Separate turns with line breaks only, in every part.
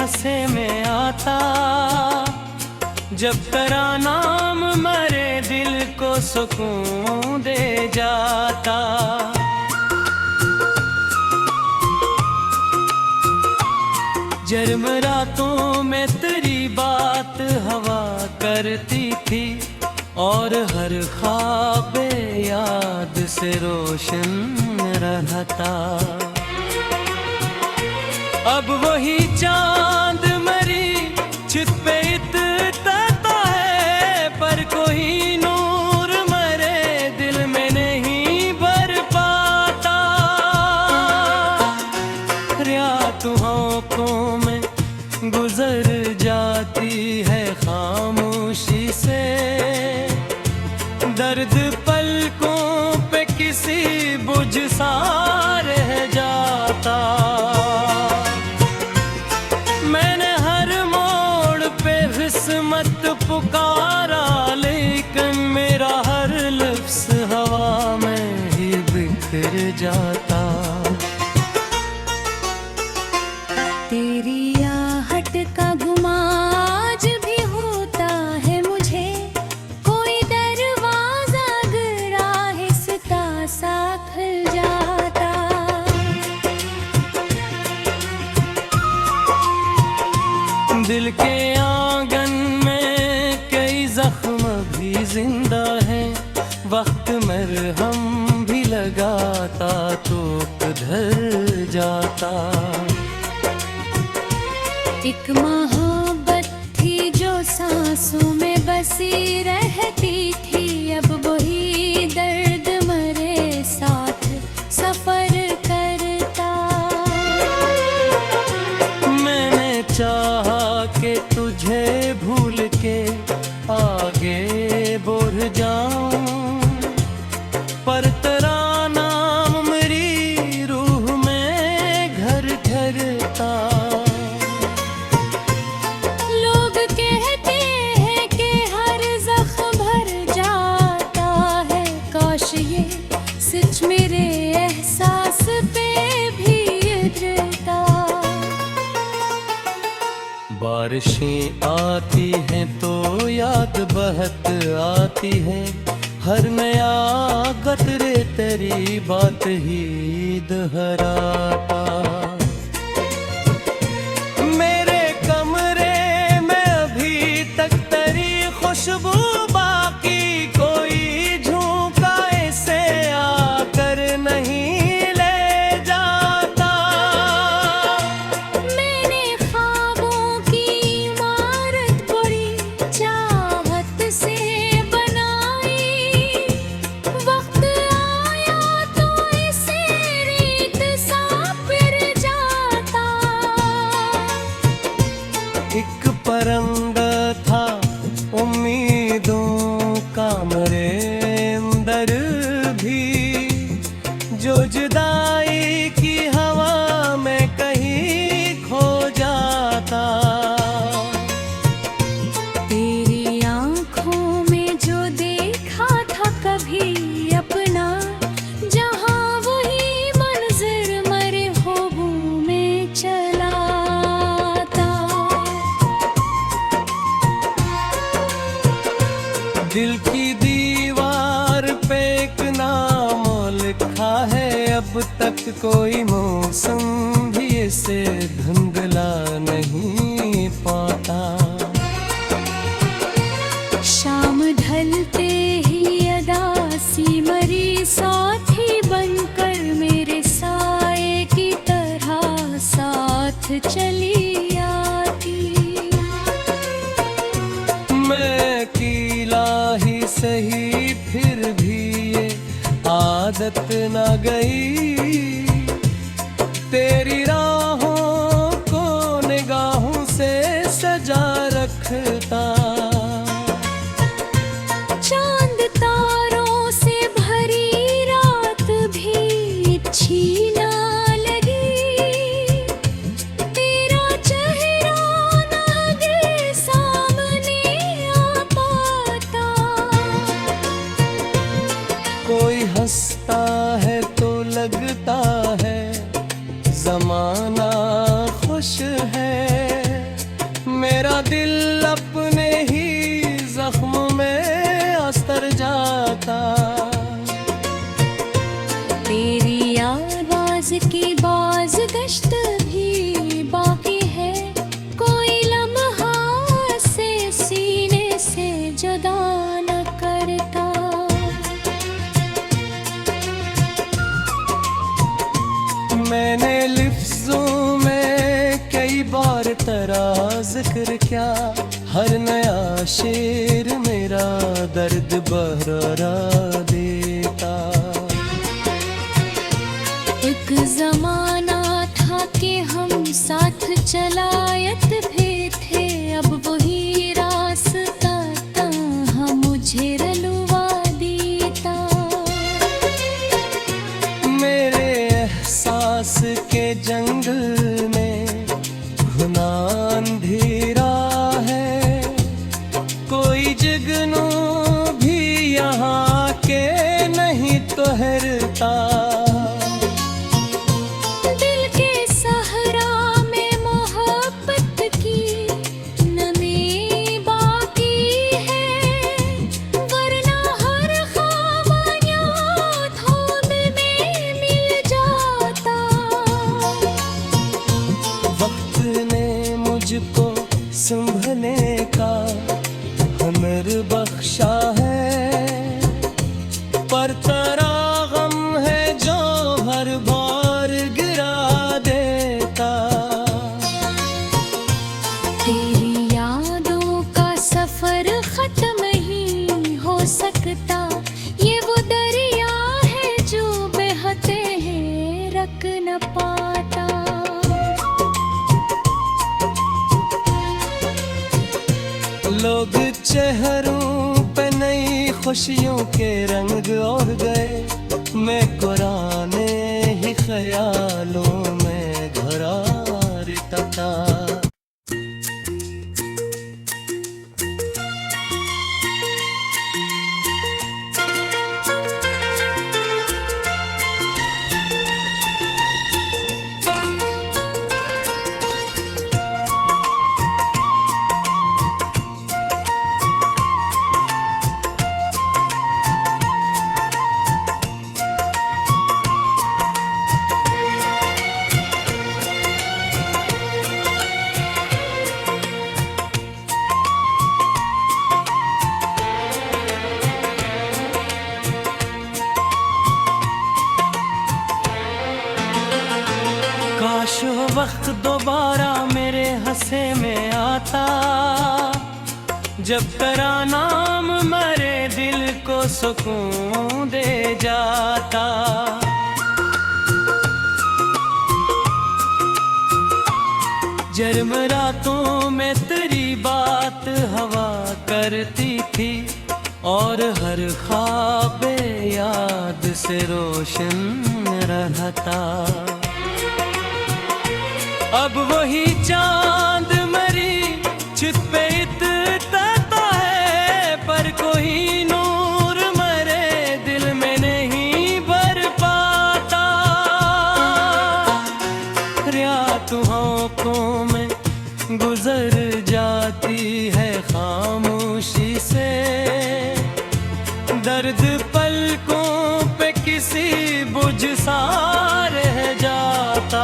नशे में आता, जब तेरा नाम मेरे दिल को सुकून दे जाता। जर्म रातों में तेरी बात हवा करती थी, और हर ख्वाब याद से रोशन रहता। अब वही चांद मेरी छित पे इतता है, पर कोई नूर मेरे दिल में नहीं भर पाता। रात आँखों में गुजर जाती है खामोशी से, दर्द पलकों पे किसी बुझ सा रह जाता। मैंने हर मोड़ पे किस्मत पुकारा, लेकिन मेरा हर लफ्ज़ हवा में ही बिखर जाता।
तेरी आहट का गुमा आज भी होता है मुझे, कोई दरवाजा अगर आहिस्ता सा खुल जाता।
दिल के आंगन में कई जख्म भी जिंदा है, वक्त मरहम भी लगाता तो किधर जाता।
एक मोहब्बत थी जो सांसों में बसी रहती थी, अब वही दर्द मेरे साथ सफर करता।
मैंने चाहा कि तुझे भूल के आगे बढ़ जाऊं, पर तेरा नाम मेरी रूह में घर करता।
सच मेरे एहसास पे भी गिरता।
बारिशें आती हैं तो याद बहत आती है, हर नया कतरे तेरी बात ही दोहराता। मेरे कमरे में अभी तक तेरी खुशबू बाकी, कोई एक परिंदा था उम्मीदों का मेरे अंदर भी, जो जुदाई की हवा में कहीं खो जाता।
तेरी आँखों में जो देखा था कभी अपना, जहाँ वही मंजर मरे ख्वाबों में चला।
दिल की दीवार पे एक नाम लिखा है, अब तक कोई मौसम भी इसे धुंधला नहीं पाता।
शाम ढलते ही अदासी मरी साथी बनकर मेरे साए की तरह साथ चली आती।
मैं कीला ही सही फिर भी ये आदत न गई, तेरी राहों को निगाहों से सजा रखता।
चांद तारों से भरी रात भी अच्छी ना लगी, तेरा चेहरा नजर सामने आ पाता। कोई
हंसता है तो लगता और तेरा जिक्र क्या, हर नया शेर मेरा दर्द बहरा देता।
एक जमाना था कि हम साथ चलायत भी थे, अब वही रास्ता हाँ मुझे रलवा देता।
मेरे एहसास के जंगल में घना अंधेरा है, कोई जुगनू भी यहाँ के नहीं ठहरता।
दिल के सहरा में मोहब्बत की नमी बाकी है, वरना हर ख्वाब यूं धुंध में मिल जाता।
वक्त ने मुझको संभलने का हुनर बख्शा है, पर तेरा गम है जो हर बार गिरा देता।
तेरी यादों का सफर खत्म ही हो सकता, ये वो दरिया है जो बहते हैं रक न पाता।
लोग चेहरों पे नई खुशियों के रंग और गए, मैं कुराने ही ख्यालों में घरारता था। काश वो वक्त दोबारा मेरे हंसे में आता, जब तेरा नाम मेरे दिल को सुकून दे जाता। जर्म रातों में तेरी बात हवा करती थी, और हर ख्वाब याद से रोशन रहता। अब वही चांद मरी छत पे इतरता है, पर कोई नूर मरे दिल में नहीं भर पाता। रात आँखों में गुजर जाती है खामोशी से, दर्द पलकों पे किसी बुझ सा रह जाता।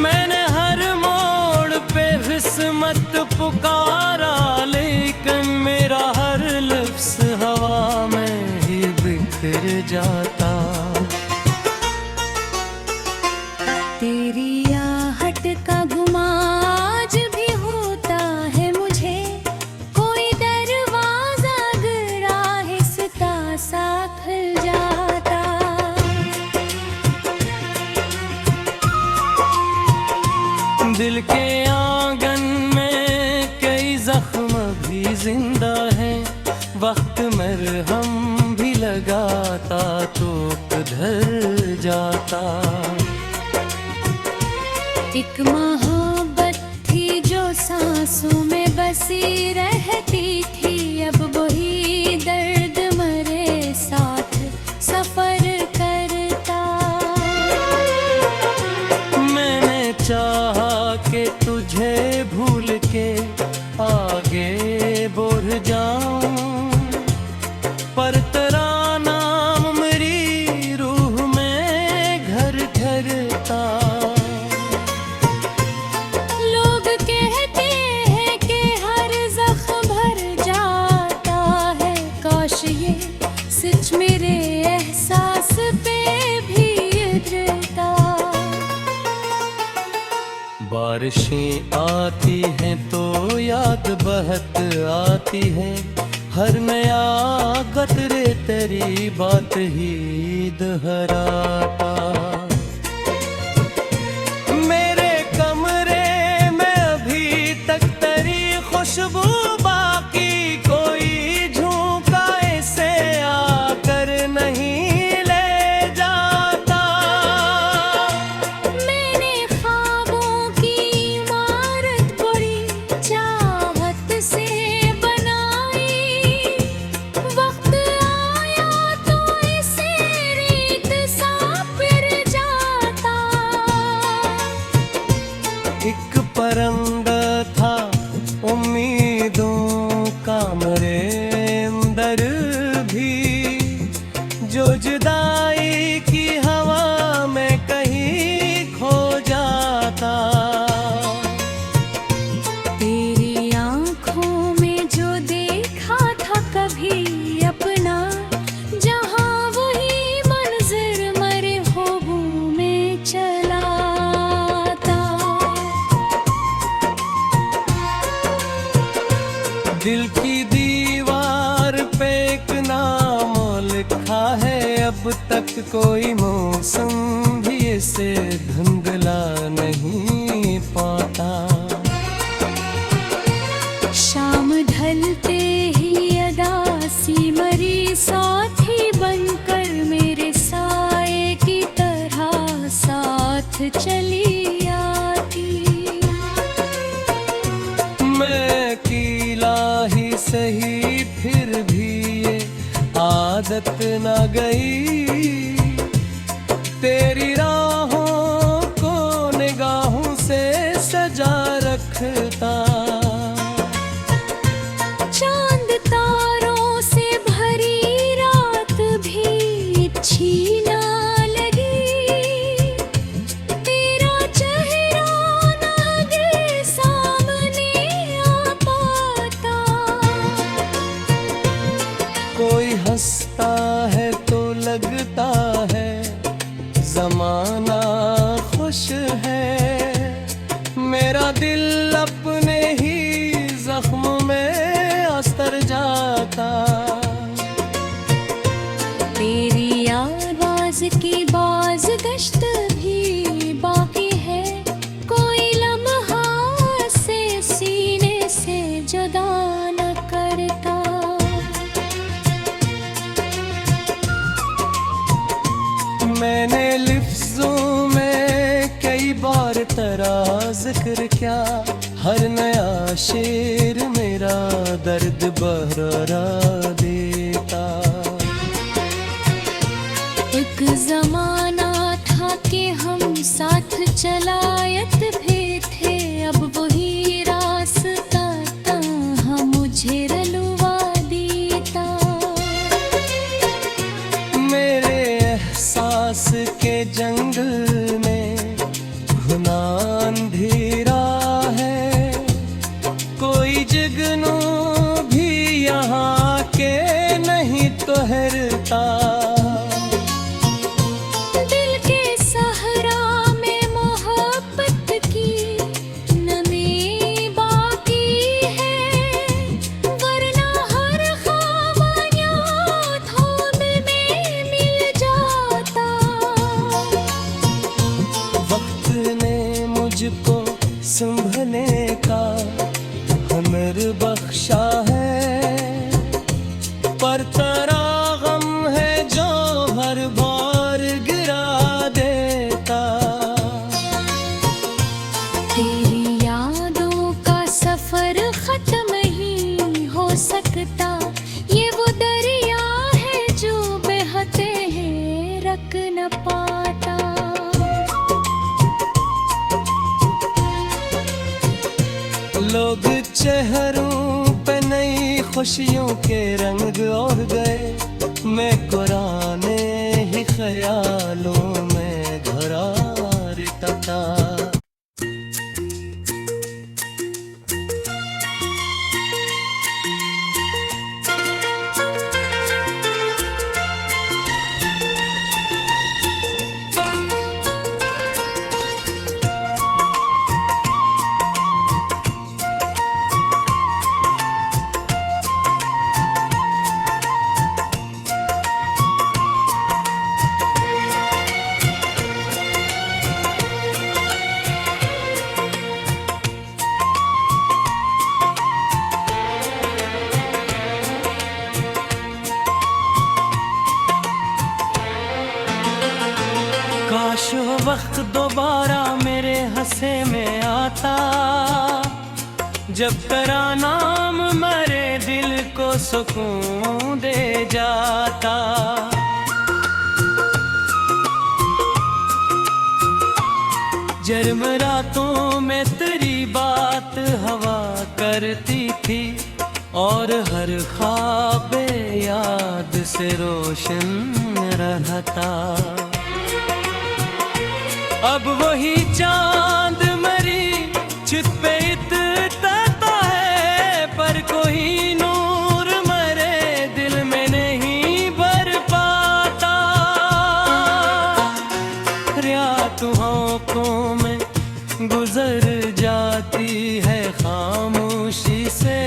मैंने हर मोड़ पे किस्मत पुकारा, लेकिन मेरा हर लफ्ज़ हवा में ही बिखर जाता।
तेरी आहट का गुमाज भी होता है मुझे, कोई दरवाजा अगर आहिस्ता सा खुल जाता।
दिल के आंगन में कई जख्म भी जिंदा है, वक्त मरहम भी लगाता तो ढल जाता।
एक मोहब्बत थी जो सांसों में बसी रहती थी, अब वही दर्द मरे साथ सफर करता।
मैंने चाहा कि तुझे भूल के आगे बढ़ जाऊं, पर तेरा नाम मेरी रूह में घर ठहरता।
लोग कहते हैं कि हर जख्म भर जाता है, काश ये सच मेरे एहसास पे भी उतरता।
बारिशें आती हैं तो याद बहत आती है, हर नया कतरे तेरी बात ही दोहराता। मेरे कमरे में अभी तक तेरी खुशबू बाकी, कोई झोंका ऐसे आकर नहीं ले जाता।
मैंने ख्वाबों की इमारत बड़ी चाहत से बनाई, वक्त आया तो इसे रेत सा फिर जाता।
एक परंदा था उम्मीदों का मेरे अंदर भी, जो जुदाई की हवा में कहीं खो जाता।
तेरी आँखों में जो देखा था कभी अपना, जहाँ वही मंजर मरे ख्वाबों में चला आता।
दिल की दीवार पे एक नाम लिखा है, अब तक कोई मौसम भी इसे धुंधला नहीं पाता।
शाम ढलते ही अदासी मरी साथी बनकर मेरे साए की तरह साथ चली आती।
मैं कीला ही सही फिर भी ये आदत न गई, तेरी राहों को निगाहों से सजा रखता।
चांद तारों से भरी रात भी अच्छी ना लगी, तेरा चेहरा नागे सामने आ पाता।
कोई हंसता है तो लगता है जमाना खुश है, मेरा दिल अपने ही जख्म में अस्तर जाता।
तेरी आवाज की बाज गश्त भी बाकी है, कोई लम्हा से सीने से जुदा न करता।
मैंने लिफ्ज़ों में कई बार तेरा जिक्र किया, हर नया शेर मेरा दर्द बहरा देता।
एक जमाना था कि हम साथ चलायत भी थे, अब वही रास्ता कहाँ मुझे रलवा देता।
मेरे एहसास के जंगल में घना अंधेरा है, कोई जुगनू भी यहाँ के नहीं ठहरता।
दिल के सहरा में मोहब्बत की नमी बाकी है, वरना हर ख्वाब थोब में मिल जाता।
वक्त ने मुझको संभलने का हुनर बख्शा है, पर तेरा गम है जो हर बार गिरा देता।
तेरी यादों का सफर खत्म ही हो सकता, ये वो दरिया है जो बहते हैं रक न पाता।
लोग चेहरों पे नई खुशियों के रंग और गए, मैं कुराने ही ख्यालों में घरारता था। जाता, जब तेरा नाम मेरे दिल को सुकून दे जाता। जर्म रातों में तेरी बात हवा करती थी, और हर ख्वाब याद से रोशन रहता। अब वही चांद मेरी चित पे इतरता है, पर कोई नूर मेरे दिल में नहीं भर पाता। रात आँखों में गुजर जाती है खामोशी से,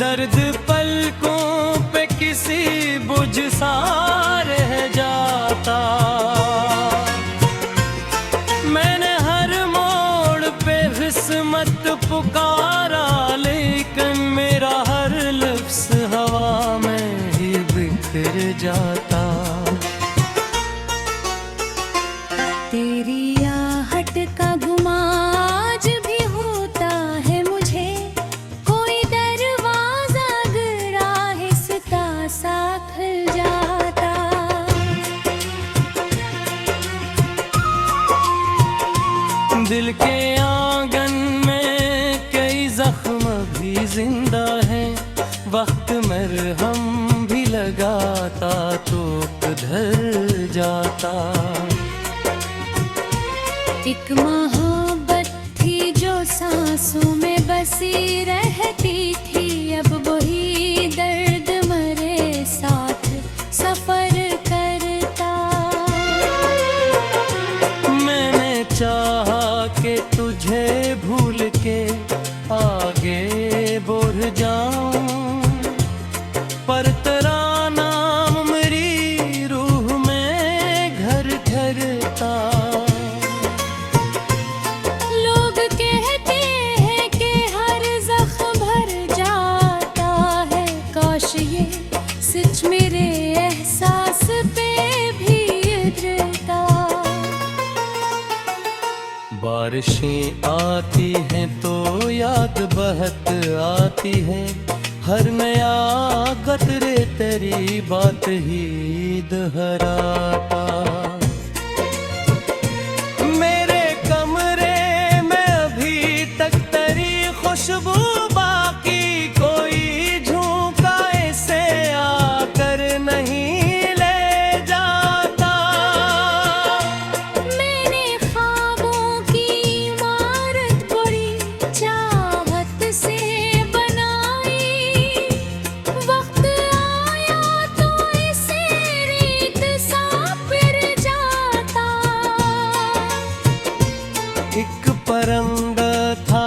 दर्द पलकों पे किसी बुझ सा रह जाता। मैंने हर मोड़ पे किस्मत पुकारा, लेकिन मेरा हर लफ्ज़ हवा में ही बिखर जाता।
तेरी आहट का गुमा आज भी होता है मुझे, कोई दरवाजा अगर आहिस्ता सा खुल जाता।
दिल के आंगन में कई जख्म भी जिंदा है, वक्त मरहम भी लगाता तो ढल जाता।
एक मोहब्बत थी जो सांसों में बसी रहती थी, अब वही दर्द मेरे साथ सफर करता।
मैंने चाहा कि तुझे भूल के आगे बढ़ जाऊं, पर तेरा नाम मेरी रूह में घर करता।
लोग कहते हैं कि हर जख्म भर जाता है, काश ये सच मेरे एहसास पे भी उतरता।
बारिशें आती हैं तो याद बहत आती है, हर नया कतरे तेरी बात ही दोहराता। मेरे कमरे में अभी तक तेरी खुशबू बाकी, कोई झोंका ऐसे आकर नहीं ले जाता।
मैंने ख्वाबों की इमारत बड़ी चाहत से बनाई, वक्त आया तो इसे रेत सा फिर जाता।
एक परिंदा था